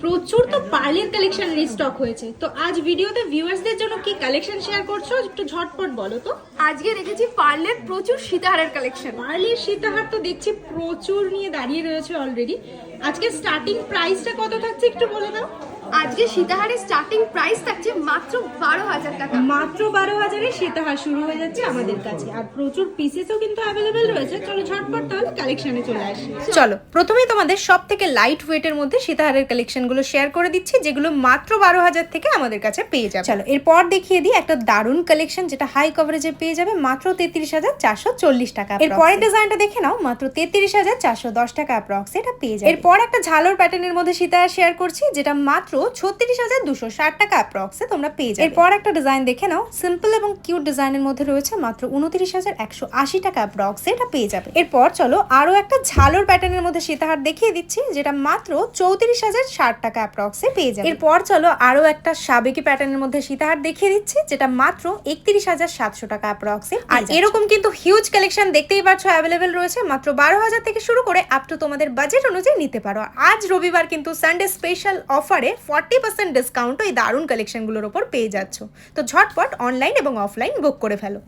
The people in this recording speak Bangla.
প্রচুর তো পার্লের কালেকশন রিস্টক হয়েছে, তো আজ ভিডিওতে ভিউয়ার্সদের জন্য কি কালেকশন শেয়ার করছো একটু ঝটপট বলো তো। আজকে রেখেছি পার্লের প্রচুর সীতাহারের কালেকশন। পার্লের সীতাহার তো দেখছি প্রচুর নিয়ে দাঁড়িয়ে রয়েছে অলরেডি। আজকে স্টার্টিং প্রাইসটা কত থাকছে একটু বলে দাও। আজকে সীতাহারের স্টার্টিং প্রাইস থাকছে মাত্র 12,000 টাকা। মাত্র 12,000-এ সীতাহার শুরু হয়ে যাচ্ছে আমাদের কাছে, আর প্রচুর পিসেসও কিন্তু অ্যাভেলেবেল রয়েছে। চলো ঝটপট তাহলে কালেকশনে চলে আসি। চলো প্রথমেই তোমাদের সব থেকে লাইট ওয়েটের মধ্যে সীতাহারের কালেকশনগুলো শেয়ার করে দিচ্ছি, যেগুলো মাত্র 12,000 থেকে আমাদের কাছে পেয়ে যাবে। চলো এরপর দেখিয়ে দিই একটা দারুণ কালেকশন, যেটা হাই কভারেজে পেয়ে যাবে মাত্র 33,440 টাকা। এরপরের ডিজাইনটা দেখে নাও, মাত্র 33,410 টাকা অ্যাপ্রক্স এটা পেয়ে যাবে। এরপর একটা ঝালর প্যাটার্নের মধ্যে সীতাহার শেয়ার করছি, যেটা মাত্র 36,260 টাকা অ্যাপ্রক্সে তোমরা পেয়ে যাবে। এরপর একটা ডিজাইন দেখে নাও, সিম্পল এবং কিউট ডিজাইনের মধ্যে রয়েছে, মাত্র 29,180 টাকা অ্যাপ্রক্সে এটা পেয়ে যাবে। এরপর চলো আরো একটা ঝালর প্যাটার্নের মধ্যে সীতাহার দেখিয়ে দিচ্ছি, যেটা মাত্র 34,060 টাকা অ্যাপ্রক্সে পেয়ে যাবে। এরপর চলো আরো একটা সাবেকি প্যাটার্নের মধ্যে সীতাহার দেখিয়ে দিচ্ছি, যেটা মাত্র 31,700 টাকা অ্যাপ্রক্সে। আর এরকম কিন্তু হিউজ কালেকশন দেখতেই পাচ্ছ অ্যাভেলেবেল রয়েছে, মাত্র 12,000 থেকে শুরু করে আপ টু তোমাদের বাজেট অনুযায়ী নিতে পারো। আজ রবিবার কিন্তু সানডে স্পেশাল অফারে 40% ডিসকাউন্ট এই দারুণ কালেকশনগুলোর উপর পেয়ে যাচ্ছ। তো ঝটপট অনলাইন এবং অফলাইন বুক করে ফেলো।